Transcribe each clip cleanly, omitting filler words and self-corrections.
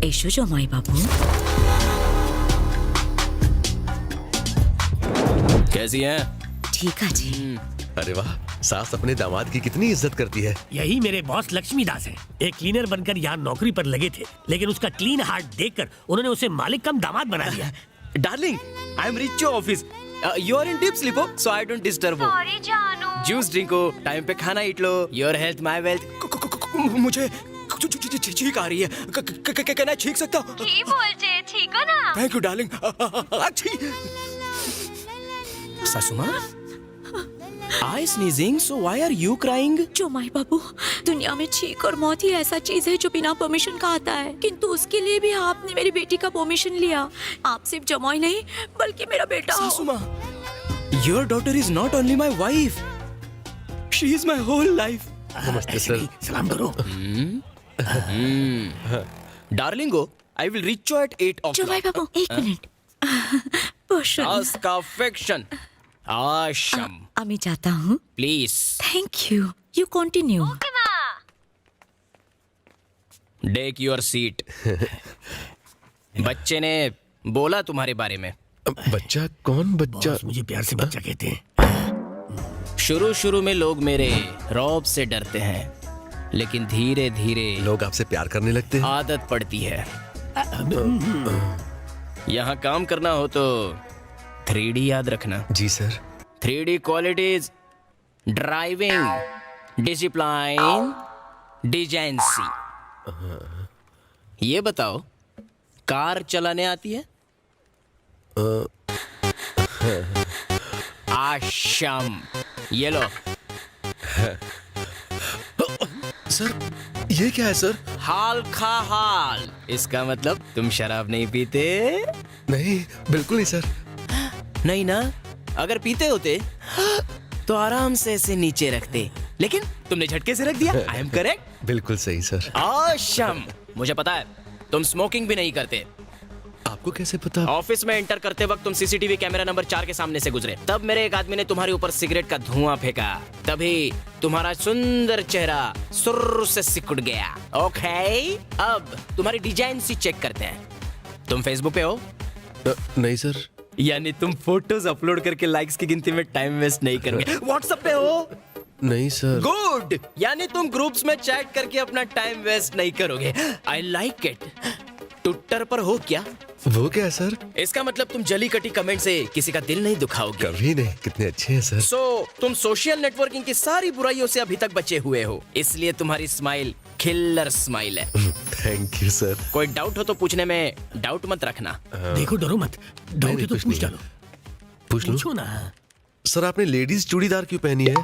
ऐशो जमाई बाबू। कैसी हैं? ठीक है जी। अरे वाह, सास अपने दामाद की कितनी इज्जत करती है। यही मेरे बॉस लक्ष्मी दास है। एक क्लीनर बनकर यहाँ नौकरी पर लगे थे, लेकिन उसका क्लीन हार्ट देखकर उन्होंने उसे मालिक कम दामाद बना दिया। Darling, I am reach office. You are in deep sleep, so I don't disturb. Sorry जानू। जूस ड्रिंको, टाइम पे खाना ईट लो। Your health my wealth. मुझे छींक आ रही है। कैन आई छींक सकता हूँ? की बोलते ठीक हो ना? Thank you darling. सासू माँ, I sneezing, so why are you crying? जमाई बाबू, दुनिया में छींक और मौत ही ऐसा चीज है जो बिना परमिशन का आता है, किंतु उसके लिए भी आपने मेरी बेटी का परमिशन लिया। आप सिर्फ जमाई नहीं बल्कि मेरा बेटा हो। सासू माँ, your daughter is not only my wife, she is my whole life. नमस्ते सर। सलाम करो। Darlingo, I will reach you at 8 o'clock. जमाई बाबू, एक मिनट। पोषण। Ask affection. Asham. আমি जाता हूँ। Please. Thank you. You continue. Okay माँ। Take your seat. बच्चे ने बोला तुम्हारे बारे में। बच्चा कौन बच्चा? बॉस मुझे प्यार से बच्चा कहते हैं। शुरू में लोग मेरे रौब से डरते हैं, लेकिन धीरे धीरे लोग आपसे प्यार करने लगते हैं। आदत पड़ती है। यहाँ काम करना हो तो 3D याद रखना। जी sir. 3D qualities: driving, discipline, decency. ये बताओ, कार चलाने आती है? आशम। ये लो। सर, ये क्या है सर? हाल खा हाल। इसका मतलब तुम शराब नहीं पीते? नहीं, बिल्कुल नहीं सर। नहीं ना? अगर पीते होते तो आराम से इसे नीचे रखते, लेकिन तुमने झटके से रख दिया। I am correct? बिल्कुल सही सर। आशम। मुझे पता है तुम स्मोकिंग भी नहीं करते। आपको कैसे पता? ऑफिस में एंटर करते वक्त तुम सीसीटीवी कैमरा नंबर 4 के सामने से गुजरे, तब मेरे एक आदमी ने तुम्हारे ऊपर सिगरेट का धुआं फेंका, तभी तुम्हारा सुंदर चेहरा सुर्र से सिकुड़ गया। ओके, अब तुम्हारी डिजाइन सी चेक करते हैं। तुम फेसबुक पे हो? नहीं सर। यानी तुम फोटोज अपलोड करके लाइक्स की गिनती में टाइम वेस्ट नहीं करोगे। व्हाट्सएप पे हो? नहीं सर। गुड, यानी तुम ग्रुप्स में चैट करके अपना टाइम वेस्ट नहीं करोगे। I like it. ट्विटर पर हो क्या? वो क्या है सर? इसका मतलब तुम जली कटी कमेंट से किसी का दिल नहीं दुखाओगे। कभी नहीं। कितने अच्छे हैं सर। तुम सोशल नेटवर्किंग की सारी बुराइयों से अभी तक बचे हुए हो, इसलिए तुम्हारी स्माइल किलर स्माइल है। Thank you sir. कोई डाउट हो तो पूछने में डाउट मत रखना। देखो, डरो मत। डाउट है तो कुछ पूछ नहीं। डालो। पूछ लो। पूछो ना। सर, आपने लेडीज चूड़ीदार क्यों पहनी है?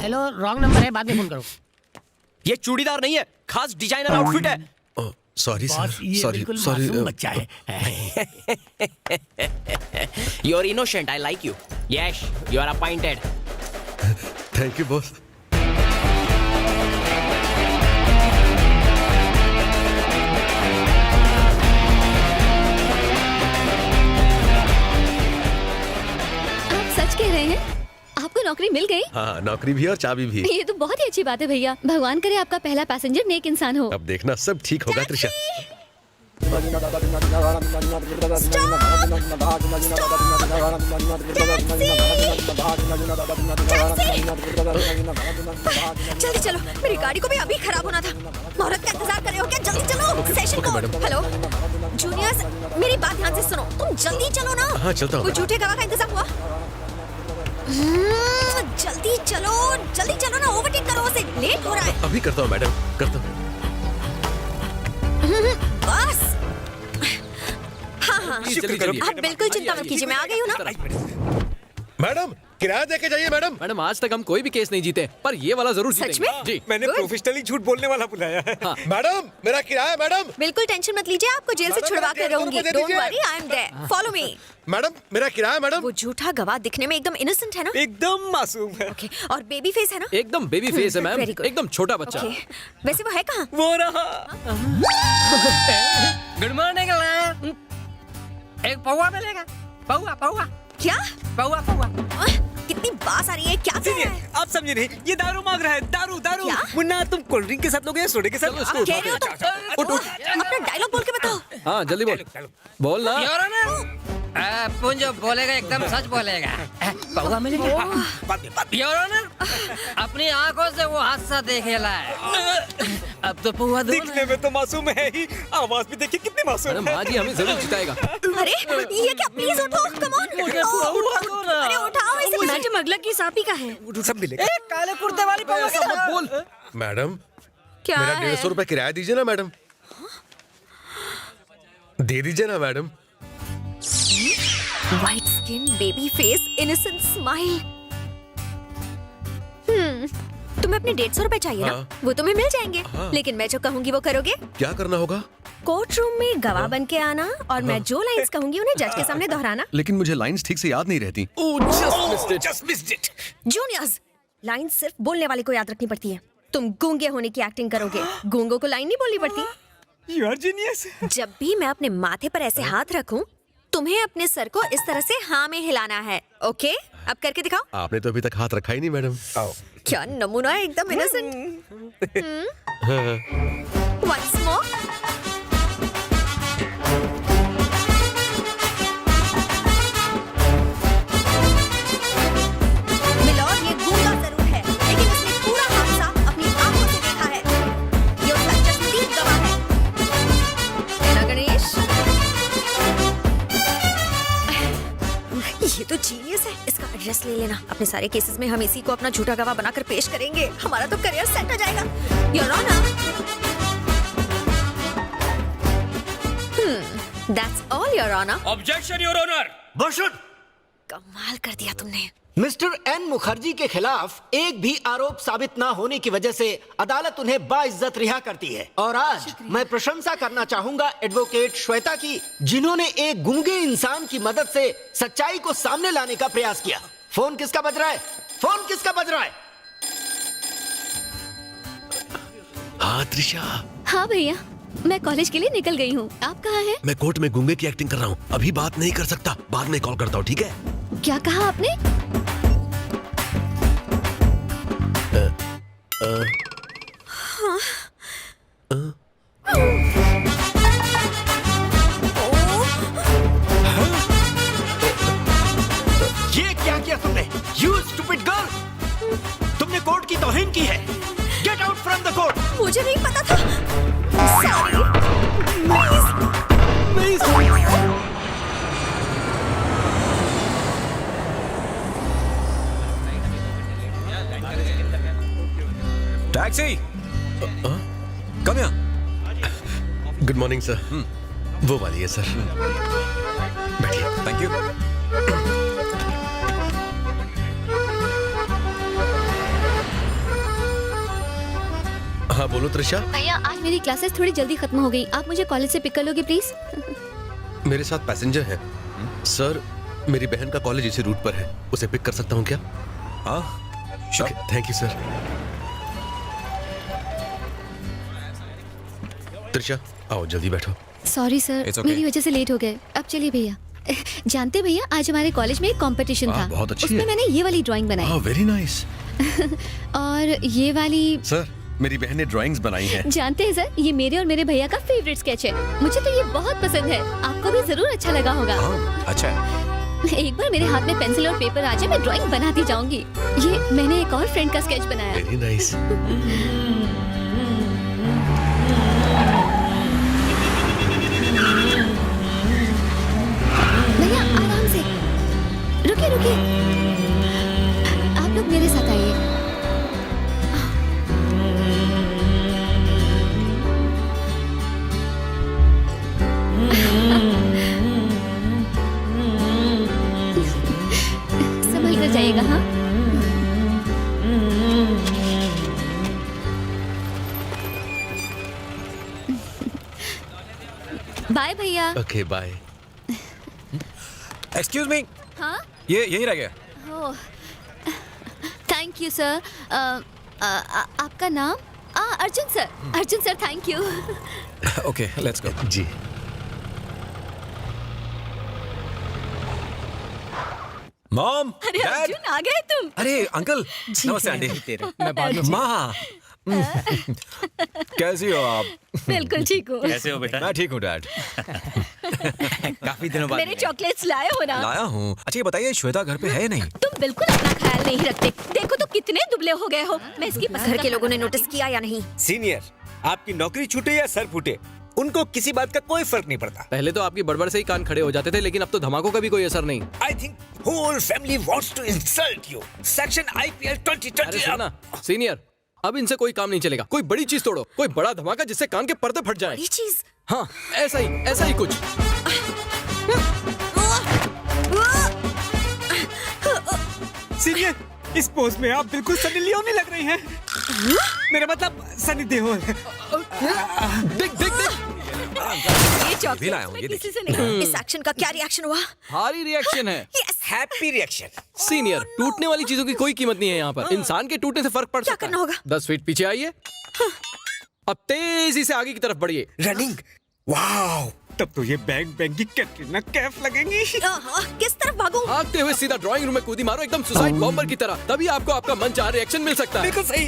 हेलो, रॉन्ग नंबर है, बाद में फोन करो। ये चूड़ीदार नहीं है, खास डिजाइनर आउटफिट है। Sorry sir. बॉस, ये सॉरी बिल्कुल सॉरी। मासूम बच्चा है। You are innocent. I like you. Yes, you are appointed. Thank you boss. आप सच कह रहे हैं? आपको नौकरी मिल गई? हाँ, नौकरी भी और चाबी भी। ये तो बहुत ही अच्छी बात है भैया। भगवान करे आपका पहला पैसेंजर नेक इंसान हो। अब देखना सब ठीक होगा त्रिशा। जल्दी चलो, मेरी गाड़ी को भी अभी खराब होना था। औरत का इंतजार कर रहे हो क्या? जल्दी चलो। Session okay, code. Madam. Hello juniors, मेरी बात ध्यान से सुनो। तुम जल्दी चलो ना। हाँ, चलता हूँ। कोई झूठे गवाह का इंतजाम हुआ? जल्दी चलो ना। ओवरटेक करो उसे, लेट हो रहा है। अभी करता हूँ मैडम, करता हूँ। बस। हाँ, जल्दी करो। आप बिल्कुल चिंता मत कीजिए, मैं आ गई हूँ ना। मैडम, किराया देके जाइए मैडम। मैडम, आज तक हम कोई भी केस नहीं जीते, पर ये वाला जरूर सच जीतेंगे। में? जी। मैंने प्रोफेशनली झूठ बोलने वाला बुलाया है। मैडम, मेरा किराया मैडम। बिल्कुल टेंशन मत लीजिए, आपको जेल से मैडम, छुड़वा मेरा कर रहूंगी। दे डोंट दीजिए। Worry, I am there. Follow me. Madam, मेरा किराया मैडम। वो झूठा गवाह दिखने में एकदम इनोसेंट है ना? एकदम मासूम है। ओके, और बेबी फेस है ना? एकदम बेबी फेस है मैम, Very good. एकदम छोटा बच्चा। ओके, वैसे वो है कहाँ? वो रहा। Good morning. एक पौवा मिलेगा? पौवा। क्या? पौवा। कितनी बास आ रही है, क्या कर रहा है? आप समझे नहीं, ये दारू मांग रहा है, दारू दारू। क्या? मुन्ना तुम कोल्ड ड्रिंक के साथ लोगे या सोडे के साथ? आप कह रहे हो तुम? अपना डायलॉग बोल के बताओ। हाँ जल्दी बोल बोल ना। योर ऑनर, पुन जो बोलेगा एकदम सच बोलेगा। पौवा मिलेगा। योर ऑनर, अपनी आंखों से वो हादसा देखेला है। अब तो पौवा दो। दिखने में तो मासूम है ही, आवाज भी देखिए कितनी अरे मासूम है। माँ जी हमें जरूर जिताएगा। अरे ये क्या, प्लीज उठो, कम ऑन। अरे उठाओ इसे। मैडम अगला केस आप ही का है। सब मिलेगा। काले कुर्ते वाली पौवा के साथ। बोल मैडम क्या मेरा है? 150 रुपए किराया दीजिए ना मैडम। दे दीजिए ना madam. White skin, baby face, innocent smile. तुम्हें अपने 150 रुपए चाहिए ना? हाँ। वो तुम्हें मिल जाएंगे। हाँ। लेकिन मैं जो कहूंगी वो करोगे? क्या करना होगा? कोर्ट रूम में गवाह बन के आना और मैं जो लाइंस कहूंगी उन्हें जज के सामने दोहराना। लेकिन मुझे लाइंस ठीक से याद नहीं रहती। Just missed it. Juniors, line सिर्फ बोलने वाले को याद रखनी पड़ती है। तुम गूंगे होने की एक्टिंग करोगे, गूंगों को लाइन नहीं बोलनी पड़ती। You are genius. जब भी मैं अपने माथे पर ऐसे हाथ रखूं, तुम्हें अपने सर को इस तरह से हाँ में हिलाना है। ओके, अब करके दिखाओ। आपने तो अभी तक हाथ रखा ही नहीं मैडम। क्या नमूना है, एकदम इनोसेंट। Once more. मिलॉर्ड, ये गूंगा जरूर है, लेकिन इसने पूरा हादसा अपनी आंखों से देखा है। ये उसका चश्मदीद गवाह है। है ना गणेश? ये तो जीनियस है। इसका एड्रेस ले लेना। अपने सारे केसेस में हम इसी को अपना झूठा गवाह बनाकर पेश करेंगे। हमारा तो करियर सेट हो जाएगा। Your honour, that's all your honour. Objection your honour. बशुट, कमाल कर दिया तुमने। मिस्टर एन मुखर्जी के खिलाफ एक भी आरोप साबित ना होने की वजह से अदालत उन्हें बाइज्जत रिहा करती है। और आज मैं प्रशंसा करना चाहूंगा एडवोकेट श्वेता की, जिन्होंने एक गूंगे इंसान की मदद से सच्चाई को सामने लाने का प्रयास किया। फोन किसका बज रहा है? फोन किसका बज रहा है? हाँ त्रिशा, हाँ भैया, मैं कॉलेज के लिए निकल गई हूँ। आप कहाँ हैं? मैं कोर्ट में गूंगे की एक्टिंग कर रहा हूँ। अभी बात नहीं कर सकता, बाद में कॉल करता हूँ, ठीक है? क्या कहा आपने? ये क्या किया तुमने? You stupid girl! तुमने कोर्ट की तौहीन की है। Get out from the court! मुझे नहीं पता था। सॉरी। प्लीज। टैक्सी। कम यहाँ। Good morning sir. वो वाली है सर। बैठिए। Thank you. हाँ बोलो त्रिशा। भैया, आज मेरी क्लासेस थोड़ी जल्दी खत्म हो गई। आप मुझे कॉलेज से पिक कर लोगे प्लीज? मेरे साथ पैसेंजर है सर। मेरी बहन का कॉलेज इसी रूट पर है, उसे पिक कर सकता हूँ क्या? हाँ, थैंक यू सर। त्रिशा आओ, जल्दी बैठो। Sorry sir, It's okay. मेरी वजह से लेट हो गए। अब चलिए भैया। जानते भैया, आज हमारे कॉलेज में एक कंपटीशन था। बहुत अच्छी उसमें है। मैंने ये वाली ड्राइंग बनाई वेरी नाइस। और ये वाली। सर मेरी बहन ने ड्राइंग्स बनाई हैं। जानते हैं सर, ये मेरे और मेरे भैया का फेवरेट स्केच है। मुझे तो ये बहुत पसंद है। आपको भी जरूर अच्छा लगा होगा। अच्छा है। एक बार मेरे हाथ में पेंसिल और पेपर आ जाए, मैं ड्राइंग बनाती जाऊंगी। ये मैंने एक और फ्रेंड का स्केच बनाया। Very nice. भैया आराम से, रुकिए रुकिए, आप लोग मेरे साथ आइए। संभल कर जाइएगा। हाँ, बाय भैया। Okay bye. Excuse me. हाँ, ये यहीं रह गया। Oh, thank you sir. आपका नाम? Arjun sir. Arjun sir, thank you. Okay, let's go. जी। मॉम, अरे डैड, अर्जुन, आ गए तुम? अरे अंकल, नमस्ते आंटी। माँ, कैसी हो आप? बिल्कुल ठीक हूँ। कैसे हो बेटा? मैं ठीक हूँ डैड। काफी दिनों बाद मेरे चॉकलेट्स लाए हो ना? लाया हूँ। अच्छा ये बताइए श्वेता घर पे है या नहीं? तुम बिल्कुल अपना ख्याल नहीं रखते। देखो तो कितने दुबले हो गए हो। मैं इसकी घर के लोगों ने नोटिस किया या नहीं? सीनियर, आपकी नौकरी छूटे या सर फूटे, उनको किसी बात का कोई फर्क नहीं पड़ता। पहले तो आपकी बड़बड़ से ही कान खड़े हो जाते थे, लेकिन अब तो धमाकों का भी कोई असर नहीं। I think whole family wants to insult you. Section IPL 2020। अरे सुनना सीनियर, अब इनसे कोई काम नहीं चलेगा। कोई बड़ी चीज तोड़ो, कोई बड़ा धमाका जिससे कान के पर्दे फट जाए। ये चीज हाँ, ऐसा ही कुछ। सीनियर, इस पोज में आप बिल्कुल सनी लियोनी लग रही हैं। मेरा मतलब सनी देओल। देख ये भी लाया हूँ, चॉकलेट्स ये में किसी से नहीं। इस एक्शन का क्या रिएक्शन हुआ? भारी रिएक्शन है हैप्पी रिएक्शन। सीनियर। टूटने वाली चीजों की कोई कीमत नहीं है यहाँ पर। इंसान के टूटने से फर्क पड़ क्या सकता है। करना होगा? 10 फीट पीछे आइए। अब तेजी से आगे की तरफ बढ़िए। रनिंग, वाओ, तब तो ये बैंग बैंग की कैटरीना कैफ लगेंगी। किस तरफ भागूं? भागते हुए सीधा ड्राइंग रूम में कूदी मारो, एकदम सुसाइड बॉम्बर की तरह। तभी आपको आपका मन चाह रिएक्शन मिल सकता है। बिल्कुल सही।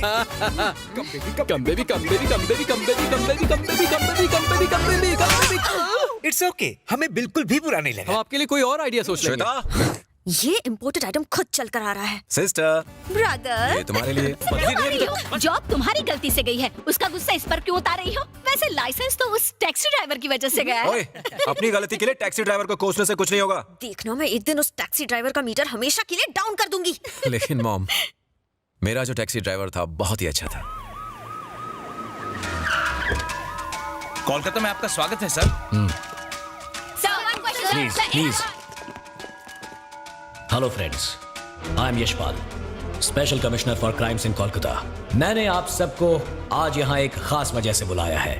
इट्स ओके, हमें बिल्कुल भी बुरा नहीं हम लगा। आपके लिए कोई और आइडिया सोच लेंगे। श्वेता, ये इम्पोर्टेड आइटम खुद चल कर आ रहा है। सिस्टर, ब्रदर, ये तुम्हारे लिए। जॉब तुम्हारी गलती से गई है, उसका गुस्सा इस पर क्यों उतार रही हो? वैसे लाइसेंस तो उस टैक्सी ड्राइवर की वजह से गया है। ओए, अपनी गलती के लिए टैक्सी ड्राइवर को कोसने से कुछ नहीं होगा। देखना, मैं एक दिन उस टैक्सी ड्राइवर का मीटर हमेशा के लिए डाउन कर दूंगी। लेकिन मॉम, मेरा जो टैक्सी ड्राइवर था बहुत ही अच्छा था। कोलकाता में आपका स्वागत है sir. Please. Hello friends, I am Yashpal, special commissioner for crimes इन कोलकाता। मैंने आप सबको आज यहाँ एक खास वजह से बुलाया है।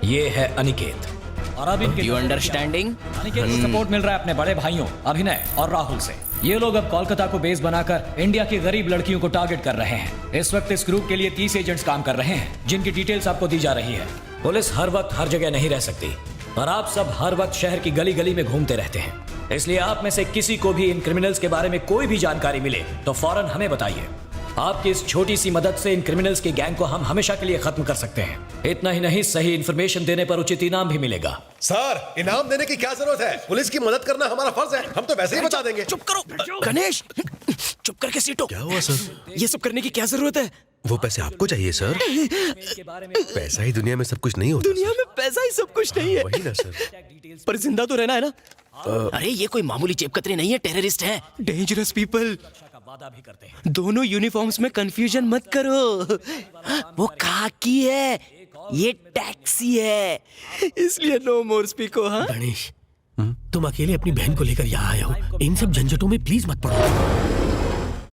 ये है अनिकेत। और अब इनके यू अंडरस्टैंडिंग? अनिकेत को सपोर्ट मिल रहा है अपने बड़े भाइयों अभिनय और राहुल से। ये लोग अब कोलकाता को बेस बनाकर इंडिया की गरीब लड़कियों को टारगेट कर रहे हैं। इस वक्त इस ग्रुप के लिए 30 एजेंट्स काम कर रहे हैं, जिनकी डिटेल्स आपको दी जा रही है। पुलिस हर वक्त हर जगह नहीं रह सकती, और आप सब हर वक्त शहर की गली गली में घूमते रहते हैं। इसलिए आप में से किसी को भी इन क्रिमिनल्स के बारे में कोई भी जानकारी मिले तो फौरन हमें बताइए। आपकी इस छोटी सी मदद से इन क्रिमिनल्स की गैंग को हम हमेशा के लिए खत्म कर सकते हैं। इतना ही नहीं, सही इन्फॉर्मेशन देने पर उचित इनाम भी मिलेगा। सर, इनाम देने की क्या जरूरत है? पुलिस की मदद करना हमारा फर्ज है। हम तो वैसे ही बचा देंगे। चुप करो गणेश, चुप करके सीटो। क्या हुआ सर? ये सब करने की क्या जरूरत है? वो पैसे आपको चाहिए सर। पैसा ही दुनिया में सब कुछ नहीं होता। दुनिया में पैसा ही सब कुछ नहीं है। वही ना सर। पर जिंदा तो रहना है ना। अरे ये कोई मामूली जेबकतरे नहीं है, टेररिस्ट है। Dangerous people. दोनों यूनिफॉर्म्स में कंफ्यूजन मत करो। वो खाकी है, ये टैक्सी है, इसलिए नो मोर स्पीको। हाँ गणेश, तुम अकेले अपनी बहन को लेकर यहाँ आए हो। इन सब झंझटों में प्लीज मत पड़ो।